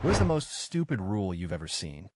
What is the most stupid rule you've ever seen?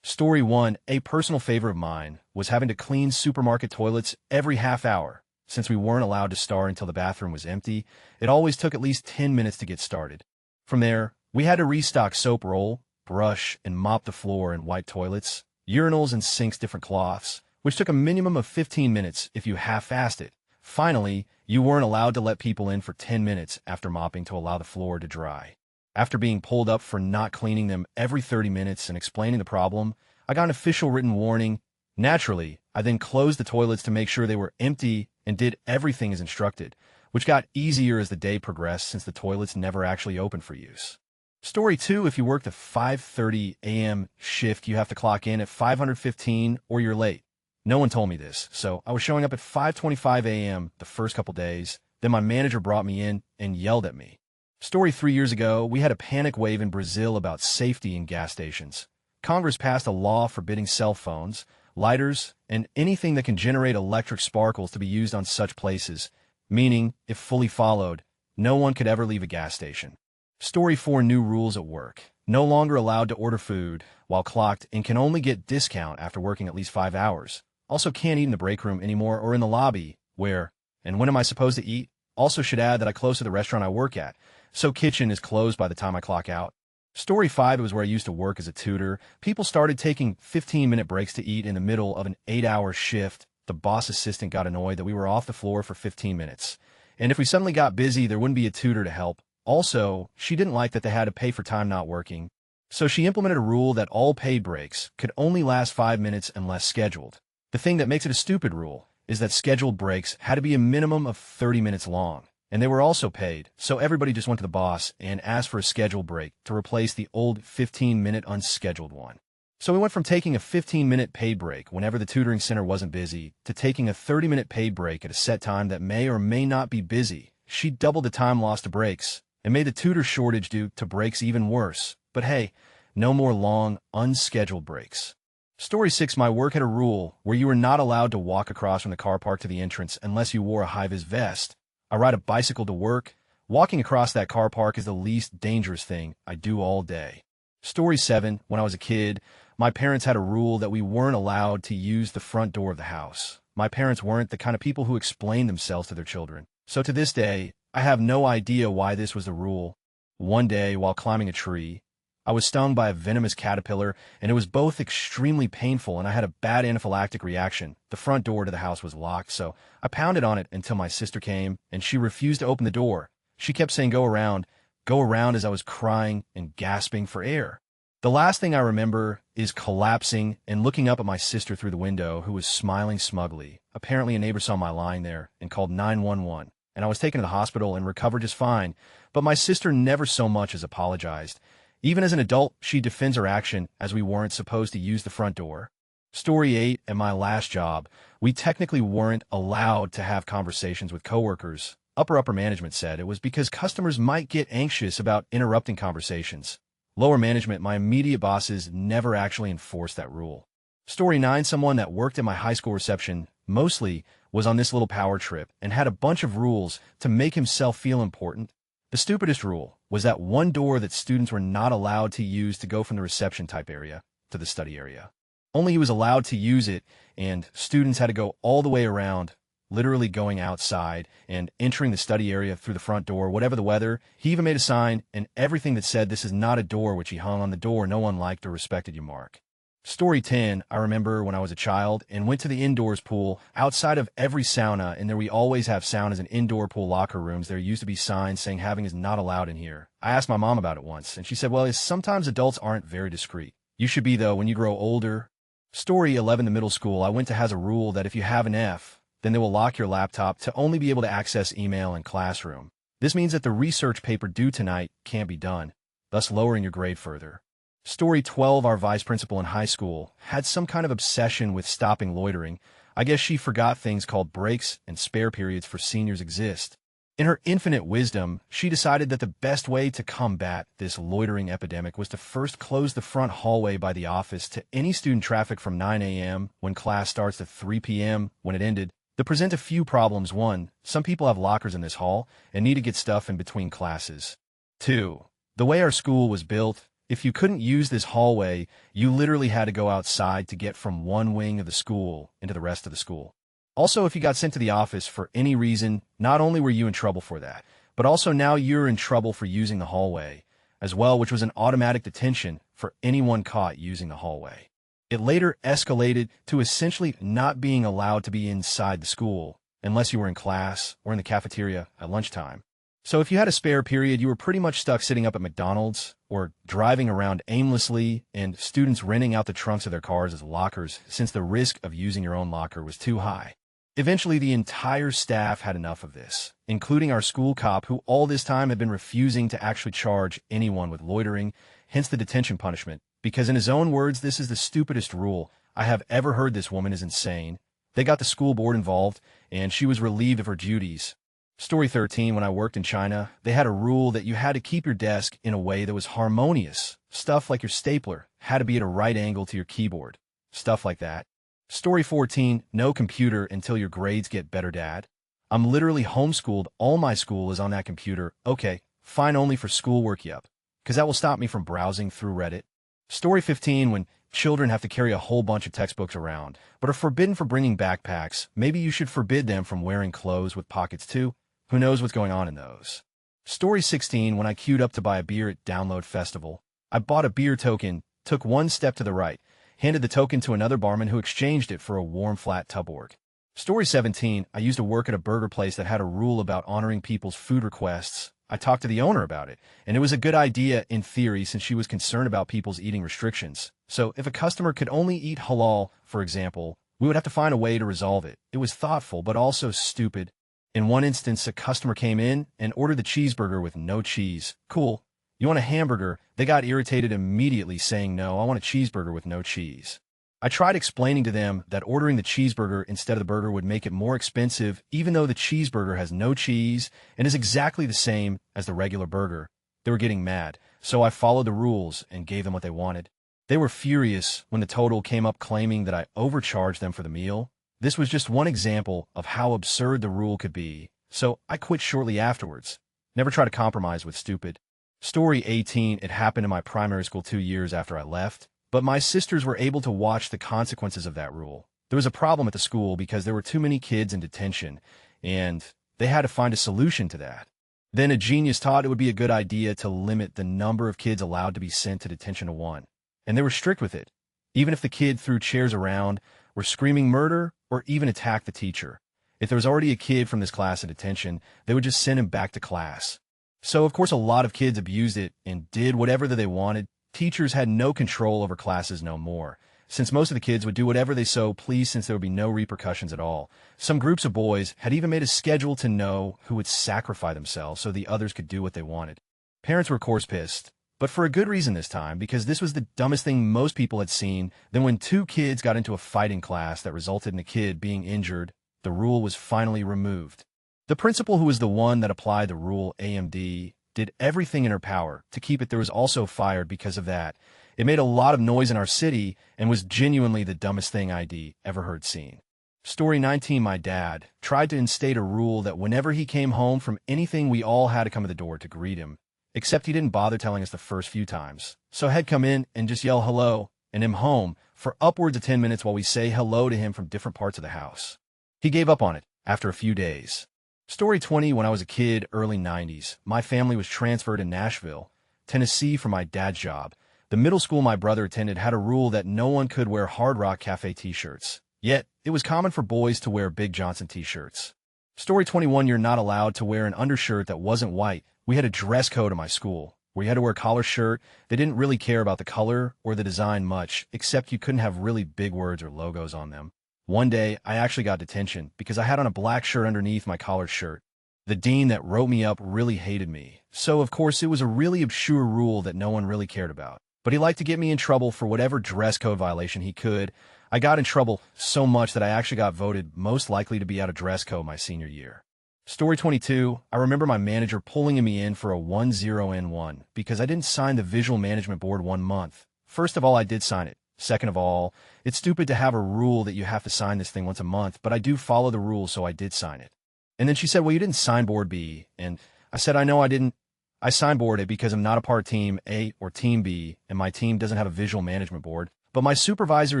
Story 1. A personal favorite of mine was having to clean supermarket toilets every half hour. Since we weren't allowed to start until the bathroom was empty, it always took at least 10 minutes to get started. From there, we had to restock soap roll, brush, and mop the floor and wipe toilets, urinals and sinks different cloths, which took a minimum of 15 minutes if you half-assed it. Finally, you weren't allowed to let people in for 10 minutes after mopping to allow the floor to dry. After being pulled up for not cleaning them every 30 minutes and explaining the problem, I got an official written warning. Naturally, I then closed the toilets to make sure they were empty and did everything as instructed, which got easier as the day progressed since the toilets never actually opened for use. Story 2. If you worked a 5:30 a.m. shift, you have to clock in at 5:15 or you're late. No one told me this, so I was showing up at 5:25 a.m. the first couple days. Then my manager brought me in and yelled at me. Story 3 years ago, we had a panic wave in Brazil about safety in gas stations. Congress passed a law forbidding cell phones, lighters, and anything that can generate electric sparkles to be used on such places, meaning, if fully followed, no one could ever leave a gas station. Story 4. New rules at work. No longer allowed to order food while clocked and can only get discount after working at least 5 hours. Also can't eat in the break room anymore or in the lobby, where, and when am I supposed to eat? Also should add that I close to the restaurant I work at, so kitchen is closed by the time I clock out. Story 5 was where I used to work as a tutor. People started taking 15-minute breaks to eat in the middle of an 8-hour shift. The boss assistant got annoyed that we were off the floor for 15 minutes. And if we suddenly got busy, there wouldn't be a tutor to help. Also, she didn't like that they had to pay for time not working. So she implemented a rule that all paid breaks could only last 5 minutes unless scheduled. The thing that makes it a stupid rule is that scheduled breaks had to be a minimum of 30 minutes long. And they were also paid, so everybody just went to the boss and asked for a scheduled break to replace the old 15-minute unscheduled one. So we went from taking a 15-minute paid break whenever the tutoring center wasn't busy to taking a 30-minute paid break at a set time that may or may not be busy. She doubled the time lost to breaks and made the tutor shortage due to breaks even worse. But hey, no more long, unscheduled breaks. Story 6. My work had a rule where you were not allowed to walk across from the car park to the entrance unless you wore a high-vis vest. I ride a bicycle to work. Walking across that car park is the least dangerous thing I do all day. Story 7. When I was a kid, my parents had a rule that we weren't allowed to use the front door of the house. My parents weren't the kind of people who explain themselves to their children. So to this day, I have no idea why this was the rule. One day, while climbing a tree, I was stung by a venomous caterpillar, and it was both extremely painful and I had a bad anaphylactic reaction. The front door to the house was locked, so I pounded on it until my sister came, and she refused to open the door. She kept saying, go around, as I was crying and gasping for air. The last thing I remember is collapsing and looking up at my sister through the window, who was smiling smugly. Apparently a neighbor saw my lying there and called 911, and I was taken to the hospital and recovered just fine, but my sister never so much as apologized. Even as an adult, she defends her action as we weren't supposed to use the front door. Story 8. At my last job, we technically weren't allowed to have conversations with coworkers. Upper management said it was because customers might get anxious about interrupting conversations. Lower management, my immediate bosses, never actually enforced that rule. Story 9. Someone that worked at my high school reception mostly was on this little power trip and had a bunch of rules to make himself feel important. The stupidest rule was that one door that students were not allowed to use to go from the reception type area to the study area. Only he was allowed to use it, and students had to go all the way around, literally going outside and entering the study area through the front door, whatever the weather. He even made a sign and everything that said this is not a door, which he hung on the door no one liked or respected you mark. Story 10. I remember when I was a child and went to the indoors pool outside of every sauna, and there we always have saunas and indoor pool locker rooms. There used to be signs saying having is not allowed in here. I asked my mom about it once, and she said, well, sometimes adults aren't very discreet. You should be, though, when you grow older. Story 11. The middle school I went to has a rule that if you have an F, then they will lock your laptop to only be able to access email and classroom. This means that the research paper due tonight can't be done, thus lowering your grade further. Story 12. Our vice principal in high school had some kind of obsession with stopping loitering. I guess she forgot things called breaks and spare periods for seniors exist. In her infinite wisdom, she decided that the best way to combat this loitering epidemic was to first close the front hallway by the office to any student traffic from 9 a.m. when class starts to 3 p.m. when it ended. They present a few problems. 1. Some people have lockers in this hall and need to get stuff in between classes. 2. The way our school was built, If you couldn't use this hallway, you literally had to go outside to get from one wing of the school into the rest of the school. Also, if you got sent to the office for any reason, not only were you in trouble for that, but also now you're in trouble for using the hallway as well, which was an automatic detention for anyone caught using the hallway. It later escalated to essentially not being allowed to be inside the school unless you were in class or in the cafeteria at lunchtime. So if you had a spare period, you were pretty much stuck sitting up at McDonald's or driving around aimlessly, and students renting out the trunks of their cars as lockers since the risk of using your own locker was too high. Eventually, the entire staff had enough of this, including our school cop, who all this time had been refusing to actually charge anyone with loitering, hence the detention punishment, because in his own words, this is the stupidest rule I have ever heard. This woman is insane. They got the school board involved, and she was relieved of her duties. Story 13, when I worked in China, they had a rule that you had to keep your desk in a way that was harmonious. Stuff like your stapler had to be at a right angle to your keyboard. Stuff like that. Story 14, no computer until your grades get better, Dad. I'm literally homeschooled. All my school is on that computer. Okay, fine, only for schoolwork, yep. Because that will stop me from browsing through Reddit. Story 15, when children have to carry a whole bunch of textbooks around, but are forbidden from bringing backpacks, maybe you should forbid them from wearing clothes with pockets too. Who knows what's going on in those? Story 16, when I queued up to buy a beer at Download Festival, I bought a beer token, took one step to the right, handed the token to another barman who exchanged it for a warm, flat Tuborg. Story 17, I used to work at a burger place that had a rule about honoring people's food requests. I talked to the owner about it, and it was a good idea in theory since she was concerned about people's eating restrictions. So if a customer could only eat halal, for example, we would have to find a way to resolve it. It was thoughtful, but also stupid. In one instance, a customer came in and ordered the cheeseburger with no cheese. Cool. You want a hamburger? They got irritated immediately, saying, no, I want a cheeseburger with no cheese. I tried explaining to them that ordering the cheeseburger instead of the burger would make it more expensive, even though the cheeseburger has no cheese and is exactly the same as the regular burger. They were getting mad, so I followed the rules and gave them what they wanted. They were furious when the total came up, claiming that I overcharged them for the meal. This was just one example of how absurd the rule could be, so I quit shortly afterwards. Never try to compromise with stupid. Story 18, it happened in my primary school 2 years after I left, but my sisters were able to watch the consequences of that rule. There was a problem at the school because there were too many kids in detention, and they had to find a solution to that. Then a genius thought it would be a good idea to limit the number of kids allowed to be sent to detention to 1, and they were strict with it. Even if the kid threw chairs around, were screaming murder, or even attacked the teacher. If there was already a kid from this class in detention, they would just send him back to class. So, of course, a lot of kids abused it and did whatever that they wanted. Teachers had no control over classes no more, since most of the kids would do whatever they so pleased since there would be no repercussions at all. Some groups of boys had even made a schedule to know who would sacrifice themselves so the others could do what they wanted. Parents were, of course, pissed, but for a good reason this time, because this was the dumbest thing most people had seen. Then when 2 kids got into a fight in class that resulted in a kid being injured, the rule was finally removed. The principal, who was the one that applied the rule, AMD, did everything in her power to keep it. There was also fired because of that. It made a lot of noise in our city and was genuinely the dumbest thing I'd ever heard seen. Story 19, my dad tried to instate a rule that whenever he came home from anything, we all had to come to the door to greet him. Except he didn't bother telling us the first few times. So he'd come in and just yell hello and him home for upwards of 10 minutes while we say hello to him from different parts of the house. He gave up on it after a few days. Story 20, when I was a kid, early 90s, my family was transferred to Nashville, Tennessee for my dad's job. The middle school my brother attended had a rule that no one could wear Hard Rock Cafe t-shirts. Yet, it was common for boys to wear Big Johnson t-shirts. Story 21, you're not allowed to wear an undershirt that wasn't white. We had a dress code at my school where you had to wear a collar shirt. They didn't really care about the color or the design much, except you couldn't have really big words or logos on them. One day, I actually got detention because I had on a black shirt underneath my collared shirt. The dean that wrote me up really hated me. So, of course, it was a really obscure rule that no one really cared about. But he liked to get me in trouble for whatever dress code violation he could. I got in trouble so much that I actually got voted most likely to be out of dress code my senior year. Story 22, I remember my manager pulling me in for a 10N1 because I didn't sign the visual management board 1 month. First of all, I did sign it. Second of all, it's stupid to have a rule that you have to sign this thing once a month, but I do follow the rules, so I did sign it. And then she said, well, you didn't sign board B. And I said, I know I didn't. I signboard it because I'm not a part of Team A or Team B, and my team doesn't have a visual management board, but my supervisor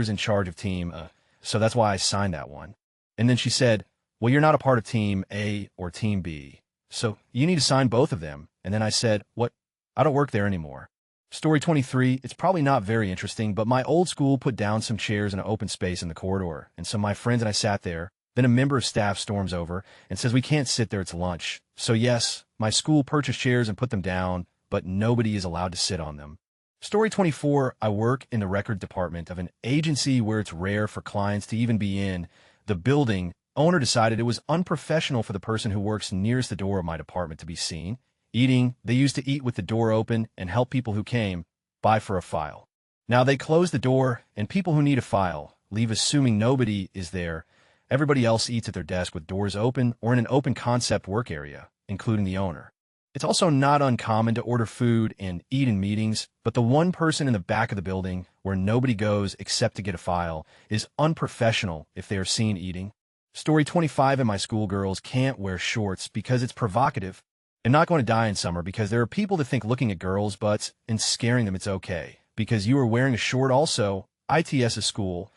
is in charge of Team so that's why I signed that one. And then she said, well, you're not a part of Team A or Team B, so you need to sign both of them. And then I said, what? I don't work there anymore. Story 23, it's probably not very interesting, but my old school put down some chairs in an open space in the corridor, and so my friends and I sat there. Then a member of staff storms over and says we can't sit there, it's lunch. So yes, my school purchased chairs and put them down, but nobody is allowed to sit on them. Story 24, I work in the record department of an agency where it's rare for clients to even be in the building. Owner decided it was unprofessional for the person who works nearest the door of my department to be seen. Eating, they used to eat with the door open and help people who came by for a file. Now they close the door and people who need a file leave assuming nobody is there. Everybody else eats at their desk with doors open or in an open concept work area, including the owner. It's also not uncommon to order food and eat in meetings, but the one person in the back of the building where nobody goes except to get a file is unprofessional if they are seen eating. Story 25, and my schoolgirls can't wear shorts because it's provocative. I'm not going to die in summer because there are people that think looking at girls' butts and scaring them it's okay. Because you are wearing a short also, ITS school,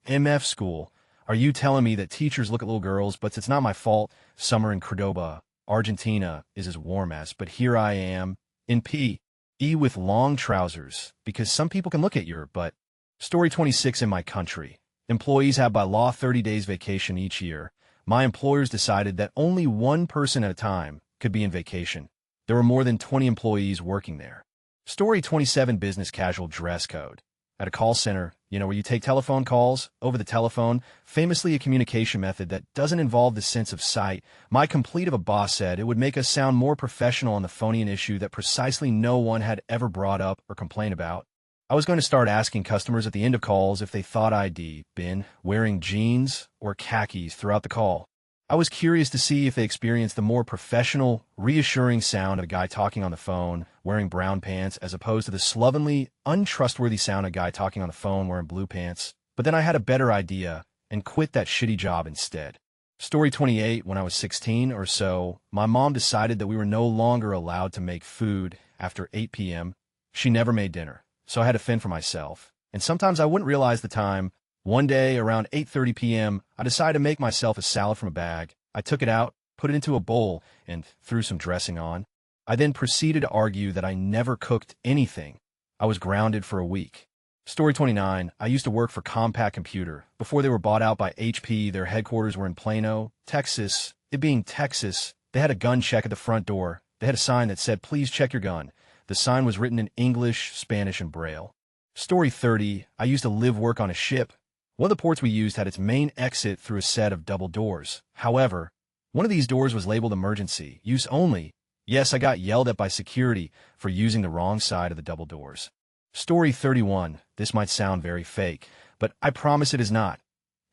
MF school. Are you telling me that teachers look at little girls, but it's not my fault? Summer in Cordoba, Argentina is as warm as, but here I am in PE with long trousers because some people can look at your butt. Story 26, in my country. Employees have by law 30 days vacation each year. My employers decided that only one person at a time could be in vacation. There were more than 20 employees working there. Story 27, business casual dress code. At a call center, where you take telephone calls over the telephone, famously a communication method that doesn't involve the sense of sight, my complete of a boss said it would make us sound more professional on the phony, an issue that precisely no one had ever brought up or complained about. I was going to start asking customers at the end of calls if they thought I'd been wearing jeans or khakis throughout the call. I was curious to see if they experienced the more professional, reassuring sound of a guy talking on the phone wearing brown pants as opposed to the slovenly, untrustworthy sound of a guy talking on the phone wearing blue pants. But then I had a better idea and quit that shitty job instead. Story 28, when I was 16 or so, my mom decided that we were no longer allowed to make food after 8 p.m. She never made dinner, so I had to fend for myself. And sometimes I wouldn't realize the time. One day, around 8:30 p.m., I decided to make myself a salad from a bag. I took it out, put it into a bowl, and threw some dressing on. I then proceeded to argue that I never cooked anything. I was grounded for a week. Story 29, I used to work for Compaq Computer. Before they were bought out by HP, their headquarters were in Plano, Texas. It being Texas, they had a gun check at the front door. They had a sign that said, please check your gun. The sign was written in English, Spanish, and Braille. Story 30, I used to work on a ship. One of the ports we used had its main exit through a set of double doors. However, one of these doors was labeled emergency, use only. Yes, I got yelled at by security for using the wrong side of the double doors. Story 31, this might sound very fake, but I promise it is not.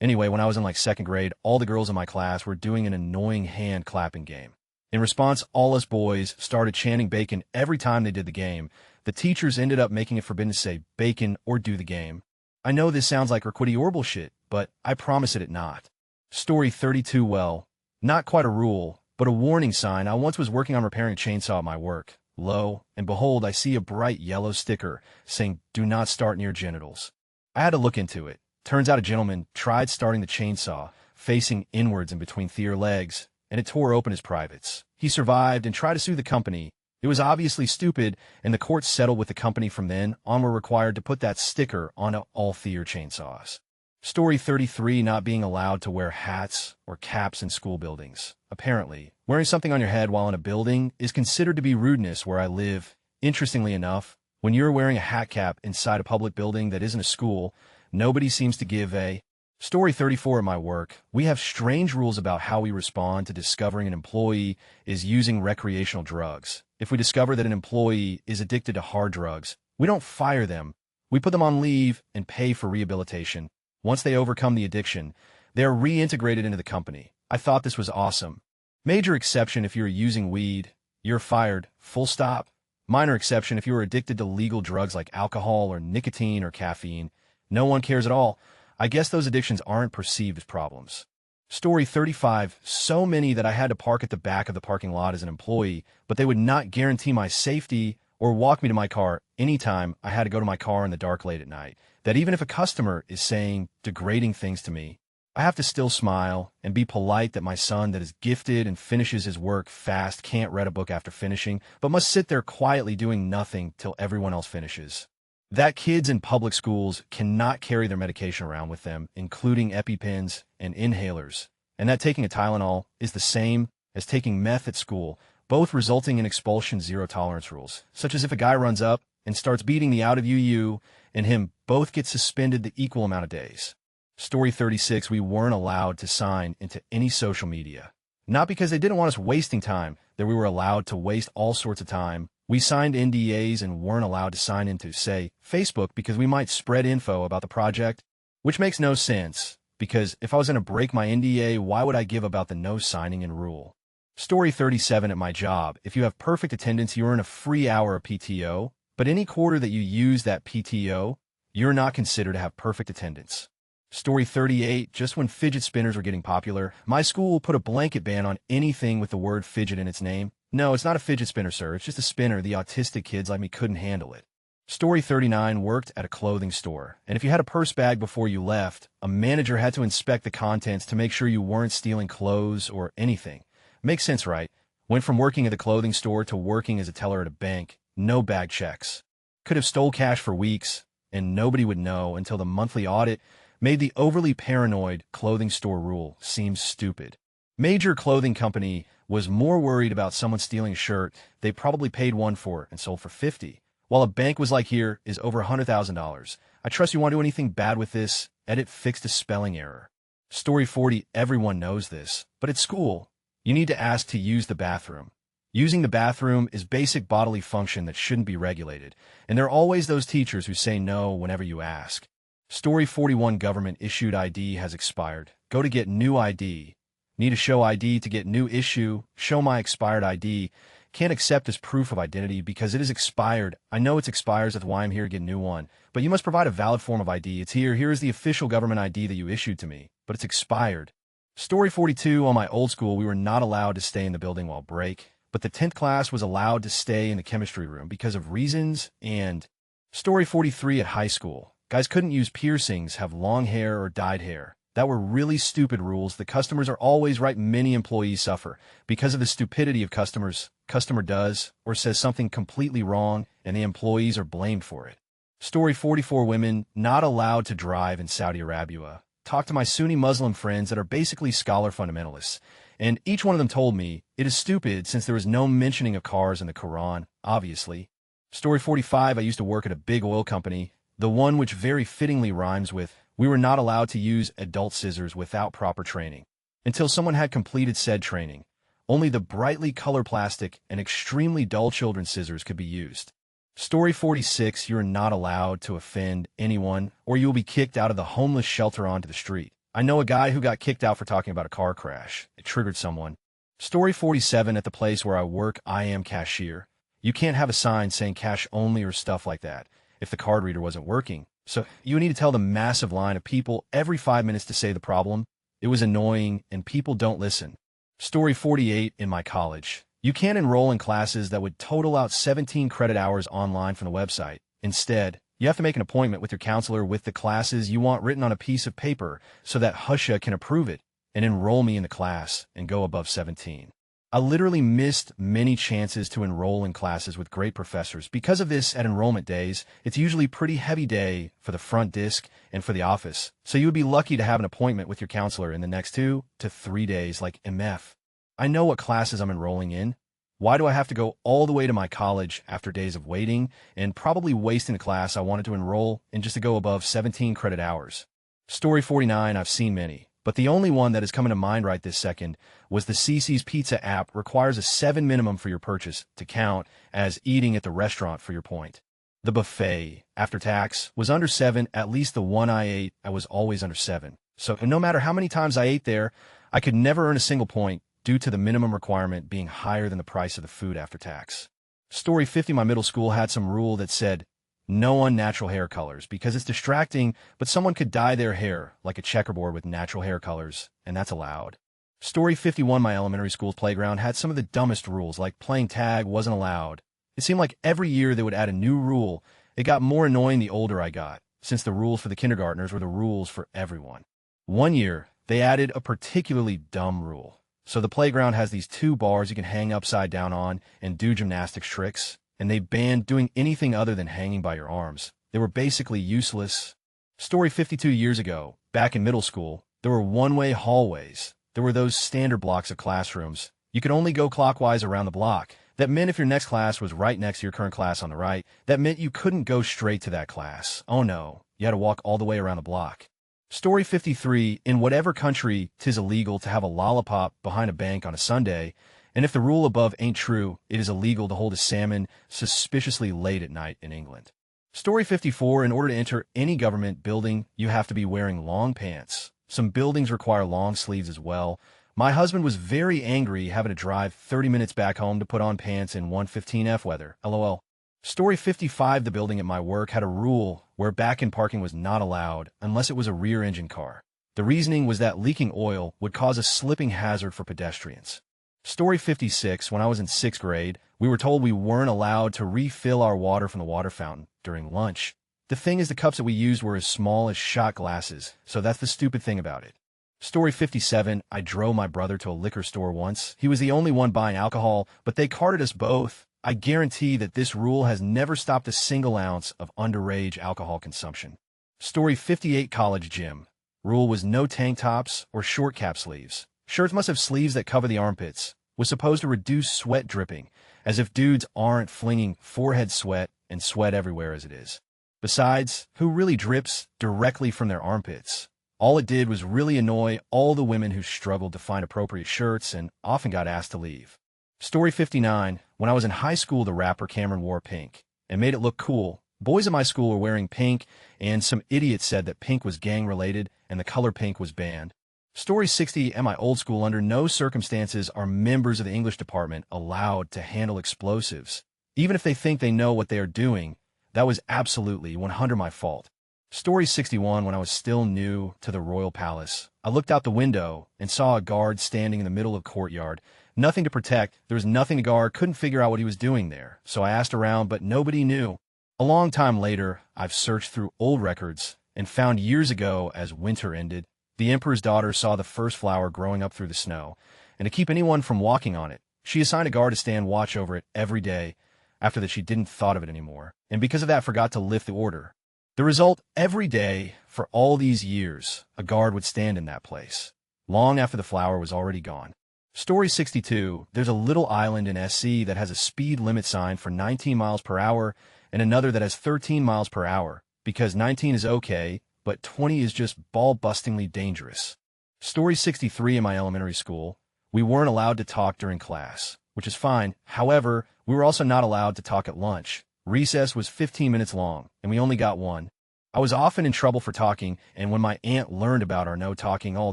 Anyway, when I was in second grade, all the girls in my class were doing an annoying hand clapping game. In response, all us boys started chanting bacon every time they did the game. The teachers ended up making it forbidden to say bacon or do the game. I know this sounds like requidy or bullshit, but I promise it not. Story 32, well, not quite a rule, but a warning sign. I once was working on repairing a chainsaw at my work. Lo and behold, I see a bright yellow sticker saying, do not start near genitals. I had to look into it. Turns out a gentleman tried starting the chainsaw facing inwards in between their legs, and it tore open his privates. He survived and tried to sue the company. It was obviously stupid, and the court settled with the company. From then on, were required to put that sticker on all their chainsaws. Story 33, not being allowed to wear hats or caps in school buildings. Apparently, wearing something on your head while in a building is considered to be rudeness where I live. Interestingly enough, when you're wearing a hat cap inside a public building that isn't a school, nobody seems to give a. Story 34, at my work, we have strange rules about how we respond to discovering an employee is using recreational drugs. If we discover that an employee is addicted to hard drugs, we don't fire them. We put them on leave and pay for rehabilitation. Once they overcome the addiction, they are reintegrated into the company. I thought this was awesome. Major exception if you're using weed, you're fired, full stop. Minor exception if you are addicted to legal drugs like alcohol or nicotine or caffeine. No one cares at all. I guess those addictions aren't perceived as problems. Story 35, so many that I had to park at the back of the parking lot as an employee, but they would not guarantee my safety or walk me to my car anytime I had to go to my car in the dark late at night. That even if a customer is saying degrading things to me, I have to still smile and be polite that my son that is gifted and finishes his work fast can't read a book after finishing, but must sit there quietly doing nothing till everyone else finishes. That kids in public schools cannot carry their medication around with them, including EpiPens and inhalers, and that taking a Tylenol is the same as taking meth at school, both resulting in expulsion zero-tolerance rules, such as if a guy runs up and starts beating the out of you and him both get suspended the equal amount of days. Story 36, we weren't allowed to sign into any social media. Not because they didn't want us wasting time, that we were allowed to waste all sorts of time. We signed NDAs and weren't allowed to sign into, say, Facebook because we might spread info about the project, which makes no sense, because if I was going to break my NDA, why would I give about the no signing in rule? Story 37, at my job, if you have perfect attendance, you earn a free hour of PTO, but any quarter that you use that PTO, you're not considered to have perfect attendance. Story 38, just when fidget spinners were getting popular, my school put a blanket ban on anything with the word fidget in its name. No, it's not a fidget spinner, sir. It's just a spinner. The autistic kids like me couldn't handle it. Story 39, worked at a clothing store, and if you had a purse bag before you left, a manager had to inspect the contents to make sure you weren't stealing clothes or anything. Makes sense, right? Went from working at the clothing store to working as a teller at a bank. No bag checks. Could have stole cash for weeks, and nobody would know until the monthly audit made the overly paranoid clothing store rule seem stupid. Major clothing company was more worried about someone stealing a shirt they probably paid one for and sold for $50, while a bank was like, here is over $100,000. I trust you won't do anything bad with this. Edit fixed a spelling error. Story 40, everyone knows this, but at school, you need to ask to use the bathroom. Using the bathroom is basic bodily function that shouldn't be regulated, and there are always those teachers who say no whenever you ask. Story 41, government-issued ID has expired. Go to get new ID. Need to show ID to get new issue. Show my expired ID. Can't accept as proof of identity because it is expired. I know it expires, that's why I'm here to get a new one. But you must provide a valid form of ID. It's here. Here is the official government ID that you issued to me, but it's expired. Story 42, on my old school, we were not allowed to stay in the building while break, but the 10th class was allowed to stay in the chemistry room because of reasons. And Story 43, at high school, guys couldn't use piercings, have long hair, or dyed hair. That were really stupid rules. The customers are always right. Many employees suffer because of the stupidity of customers. Customer does or says something completely wrong, and the employees are blamed for it. Story 44, women not allowed to drive in Saudi Arabia. Talk to my Sunni Muslim friends that are basically scholar fundamentalists, and each one of them told me it is stupid since there is no mentioning of cars in the Quran, obviously. Story 45, I used to work at a big oil company, the one which very fittingly rhymes with, we were not allowed to use adult scissors without proper training. Until someone had completed said training, only the brightly colored plastic and extremely dull children's scissors could be used. Story 46, you're not allowed to offend anyone, or you will be kicked out of the homeless shelter onto the street. I know a guy who got kicked out for talking about a car crash. It triggered someone. Story 47, at the place where I work, I am cashier. You can't have a sign saying cash only or stuff like that if the card reader wasn't working. So you need to tell the massive line of people every 5 minutes to say the problem. It was annoying, and people don't listen. Story 48, in my college, you can't enroll in classes that would total out 17 credit hours online from the website. Instead, you have to make an appointment with your counselor with the classes you want written on a piece of paper so that Husha can approve it and enroll me in the class and go above 17. I literally missed many chances to enroll in classes with great professors. Because of this, at enrollment days, it's usually a pretty heavy day for the front desk and for the office. So you would be lucky to have an appointment with your counselor in the next 2 to 3 days, like MF. I know what classes I'm enrolling in. Why do I have to go all the way to my college after days of waiting and probably wasting a class I wanted to enroll in just to go above 17 credit hours? Story 49, I've seen many, but the only one that is coming to mind right this second was the CC's Pizza app requires a 7 minimum for your purchase to count as eating at the restaurant for your point. The buffet, after tax, was under 7. At least the one I ate, I was always under 7. So no matter how many times I ate there, I could never earn a single point due to the minimum requirement being higher than the price of the food after tax. Story 50, my middle school had some rule that said, No unnatural hair colors, because it's distracting, but someone could dye their hair like a checkerboard with natural hair colors, and that's allowed. Story 51, my elementary school's playground had some of the dumbest rules, like playing tag wasn't allowed. It seemed like every year they would add a new rule. It got more annoying the older I got, since the rules for the kindergartners were the rules for everyone. One year, they added a particularly dumb rule. So the playground has these two bars you can hang upside down on and do gymnastics tricks, and they banned doing anything other than hanging by your arms. They were basically useless. Story 52, years ago, back in middle school, there were one-way hallways. There were those standard blocks of classrooms. You could only go clockwise around the block. That meant if your next class was right next to your current class on the right, that meant you couldn't go straight to that class. Oh no, you had to walk all the way around the block. Story 53, in whatever country 'tis illegal to have a lollipop behind a bank on a Sunday, and if the rule above ain't true, it is illegal to hold a salmon suspiciously late at night in England. Story 54, in order to enter any government building, you have to be wearing long pants. Some buildings require long sleeves as well. My husband was very angry having to drive 30 minutes back home to put on pants in 115F weather. LOL. Story 55, the building at my work had a rule where back-in parking was not allowed unless it was a rear-engine car. The reasoning was that leaking oil would cause a slipping hazard for pedestrians. Story 56, when I was in 6th grade, we were told we weren't allowed to refill our water from the water fountain during lunch. The thing is, the cups that we used were as small as shot glasses, so that's the stupid thing about it. Story 57, I drove my brother to a liquor store once. He was the only one buying alcohol, but they carted us both. I guarantee that this rule has never stopped a single ounce of underage alcohol consumption. Story 58, college gym. Rule was no tank tops or short cap sleeves. Shirts must have sleeves that cover the armpits. Was supposed to reduce sweat dripping, as if dudes aren't flinging forehead sweat and sweat everywhere as it is. Besides, who really drips directly from their armpits? All it did was really annoy all the women who struggled to find appropriate shirts and often got asked to leave. Story 59, when I was in high school, the rapper Cameron wore pink and made it look cool. Boys at my school were wearing pink, and some idiot said that pink was gang-related and the color pink was banned. Story 60, at my old school, under no circumstances are members of the English department allowed to handle explosives. Even if they think they know what they are doing, that was absolutely 100% my fault. Story 61, when I was still new to the royal palace, I looked out the window and saw a guard standing in the middle of the courtyard. Nothing to protect, there was nothing to guard, couldn't figure out what he was doing there. So I asked around, but nobody knew. A long time later, I've searched through old records and found years ago, as winter ended, the emperor's daughter saw the first flower growing up through the snow, and to keep anyone from walking on it, she assigned a guard to stand watch over it every day. After that, she didn't thought of it anymore, and because of that, forgot to lift the order. The result, every day, for all these years, a guard would stand in that place, long after the flower was already gone. Story 62, there's a little island in SC that has a speed limit sign for 19 miles per hour and another that has 13 miles per hour, because 19 is okay, but 20 is just ball-bustingly dangerous. Story 63, in my elementary school, we weren't allowed to talk during class, which is fine. However, we were also not allowed to talk at lunch. Recess was 15 minutes long, and we only got one. I was often in trouble for talking, and when my aunt learned about our no talking all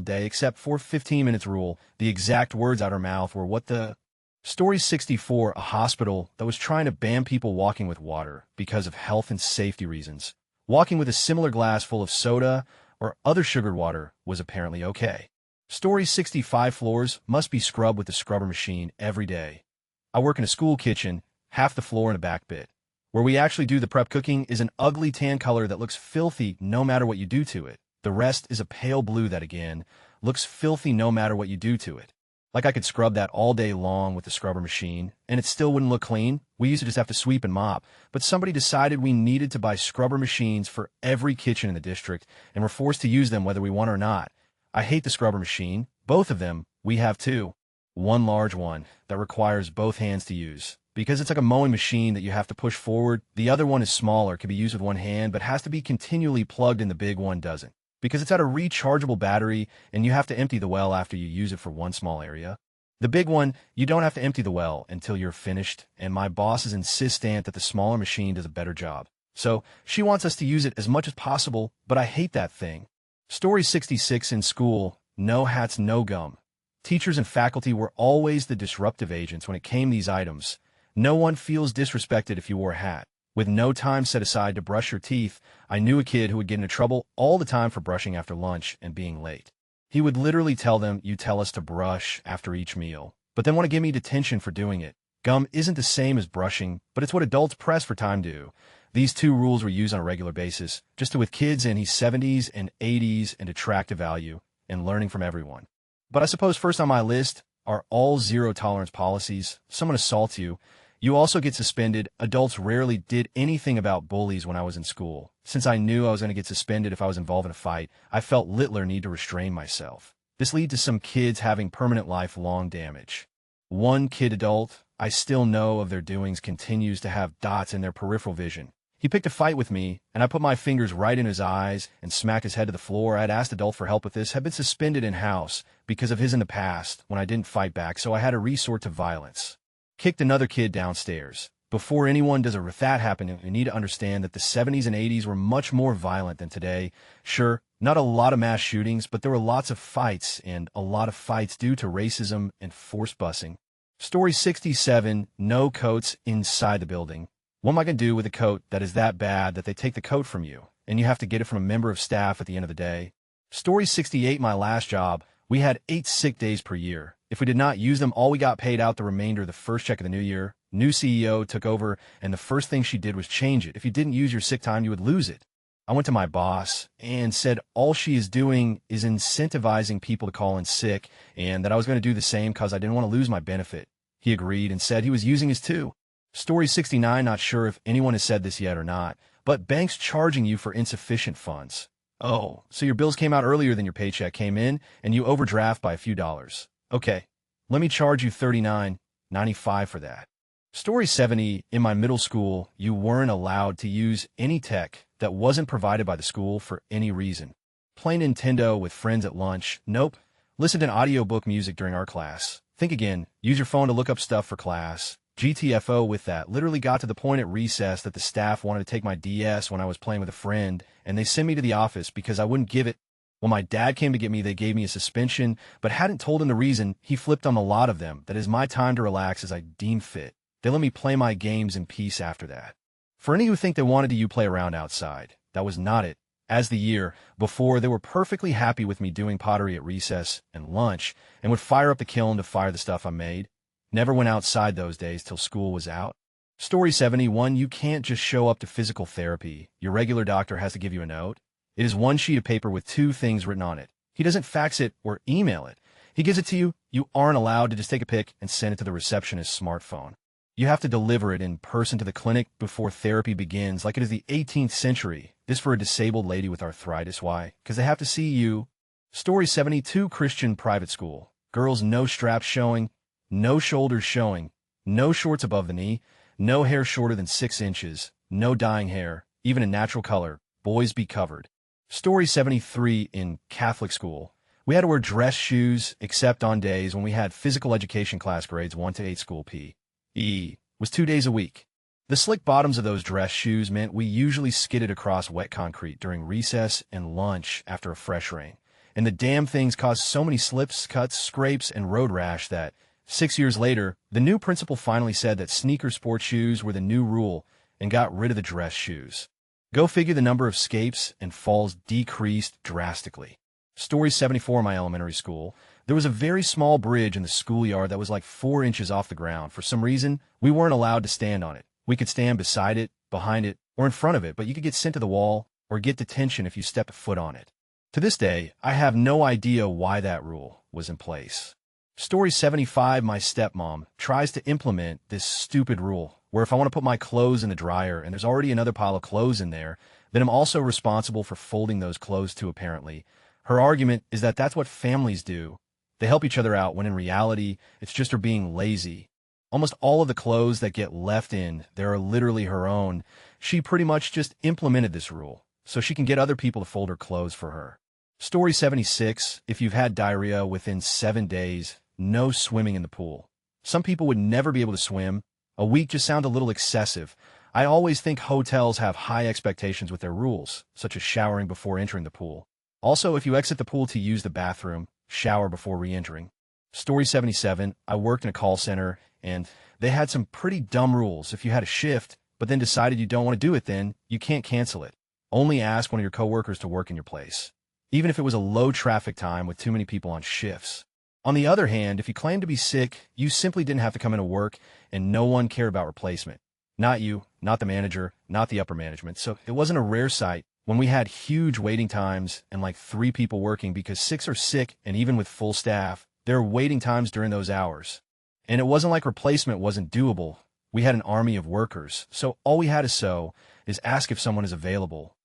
day except for 15 minutes rule, the exact words out her mouth were, "What the?" Story 64, a hospital that was trying to ban people walking with water because of health and safety reasons. Walking with a similar glass full of soda or other sugared water was apparently okay. Story 65, floors must be scrubbed with the scrubber machine every day. I work in a school kitchen, half the floor in a back bit. Where we actually do the prep cooking is an ugly tan color that looks filthy no matter what you do to it. The rest is a pale blue that, again, looks filthy no matter what you do to it. Like I could scrub that all day long with the scrubber machine, and it still wouldn't look clean. We used to just have to sweep and mop, but somebody decided we needed to buy scrubber machines for every kitchen in the district, and we're forced to use them whether we want or not. I hate the scrubber machine. Both of them. We have two. One large one that requires both hands to use, because it's like a mowing machine that you have to push forward. The other one is smaller, can be used with one hand, but has to be continually plugged, and the big one doesn't, because it's at a rechargeable battery, and you have to empty the well after you use it for one small area. The big one, you don't have to empty the well until you're finished, and my boss is insistent that the smaller machine does a better job. So she wants us to use it as much as possible, but I hate that thing. Story 66, in school, no hats, no gum. Teachers and faculty were always the disruptive agents when it came to these items. No one feels disrespected if you wore a hat. With no time set aside to brush your teeth, I knew a kid who would get into trouble all the time for brushing after lunch and being late. He would literally tell them, "You tell us to brush after each meal," but then want to give me detention for doing it. Gum isn't the same as brushing, but it's what adults press for time do. These two rules were used on a regular basis, just with kids in his 70s and 80s and attractive value and learning from everyone. But I suppose first on my list are all zero-tolerance policies. Someone assaults you, you also get suspended. Adults rarely did anything about bullies when I was in school. Since I knew I was going to get suspended if I was involved in a fight, I felt littler need to restrain myself. This led to some kids having permanent lifelong damage. One kid adult I still know of their doings continues to have dots in their peripheral vision. He picked a fight with me, and I put my fingers right in his eyes and smacked his head to the floor. I had asked adult for help with this, had been suspended in-house because of his in the past when I didn't fight back, so I had to resort to violence. Kicked another kid downstairs. Before anyone does that happen, you need to understand that the 70s and 80s were much more violent than today. Sure, not a lot of mass shootings, but there were lots of fights, and a lot of fights due to racism and forced busing. Story 67, no coats inside the building. What am I going to do with a coat that is that bad that they take the coat from you, and you have to get it from a member of staff at the end of the day? Story 68, my last job. We had 8 sick days per year. If we did not use them all, we got paid out the remainder of the first check of the new year. New CEO took over, and the first thing she did was change it. If you didn't use your sick time, you would lose it. I went to my boss and said all she is doing is incentivizing people to call in sick, and that I was going to do the same because I didn't want to lose my benefit. He agreed and said he was using his too. Story 69, not sure if anyone has said this yet or not, but banks charging you for insufficient funds. Oh, so your bills came out earlier than your paycheck came in, and you overdraft by a few dollars. Okay, let me charge you $39.95 for that. Story 70, in my middle school, you weren't allowed to use any tech that wasn't provided by the school for any reason. Play Nintendo with friends at lunch? Nope. Listen to audiobook music during our class. Think again. Use your phone to look up stuff for class. GTFO with that. Literally got to the point at recess that the staff wanted to take my DS when I was playing with a friend, and they sent me to the office because I wouldn't give it. When my dad came to get me, they gave me a suspension, but hadn't told him the reason. He flipped on a lot of them. That is my time to relax as I deem fit. They let me play my games in peace after that. For any who think they wanted to play around outside, that was not it. As the year before, they were perfectly happy with me doing pottery at recess and lunch, and would fire up the kiln to fire the stuff I made. Never went outside those days till school was out. Story 71, you can't just show up to physical therapy. Your regular doctor has to give you a note. It is one sheet of paper with 2 things written on it. He doesn't fax it or email it. He gives it to you. You aren't allowed to just take a pic and send it to the receptionist's smartphone. You have to deliver it in person to the clinic before therapy begins, like it is the 18th century. This for a disabled lady with arthritis. Why? Because they have to see you. Story 72, Christian private school. Girls, no straps showing, no shoulders showing, no shorts above the knee, no hair shorter than 6 inches, no dyeing hair, even in natural color. Boys be covered. Story 73, in Catholic school. We had to wear dress shoes except on days when we had physical education class grades 1 to 8 school P.E. was 2 days a week. The slick bottoms of those dress shoes meant we usually skidded across wet concrete during recess and lunch after a fresh rain. And the damn things caused so many slips, cuts, scrapes, and road rash that 6 years later, the new principal finally said that sneaker sports shoes were the new rule and got rid of the dress shoes. Go figure, the number of scapes and falls decreased drastically. Story 74, my elementary school. There was a very small bridge in the schoolyard that was like 4 inches off the ground. For some reason, we weren't allowed to stand on it. We could stand beside it, behind it, or in front of it, but you could get sent to the wall or get detention if you stepped a foot on it. To this day, I have no idea why that rule was in place. Story 75, my stepmom tries to implement this stupid rule where if I want to put my clothes in the dryer and there's already another pile of clothes in there, then I'm also responsible for folding those clothes too, apparently. Her argument is that that's what families do. They help each other out, when in reality, it's just her being lazy. Almost all of the clothes that get left in there are literally her own. She pretty much just implemented this rule so she can get other people to fold her clothes for her. Story 76, if you've had diarrhea within 7 days, no swimming in the pool. Some people would never be able to swim. A week just sounds a little excessive. I always think hotels have high expectations with their rules, such as showering before entering the pool. Also, if you exit the pool to use the bathroom, shower before re-entering. Story 77, I worked in a call center, and they had some pretty dumb rules. If you had a shift, but then decided you don't want to do it, then you can't cancel it. Only ask one of your coworkers to work in your place, even if it was a low traffic time with too many people on shifts. On the other hand, if you claimed to be sick, you simply didn't have to come into work, and no one cared about replacement. Not you, not the manager, not the upper management. So it wasn't a rare sight when we had huge waiting times and like 3 people working, because 6 are sick, and even with full staff, there are waiting times during those hours. And it wasn't like replacement wasn't doable. We had an army of workers, so all we had to is ask if someone is available.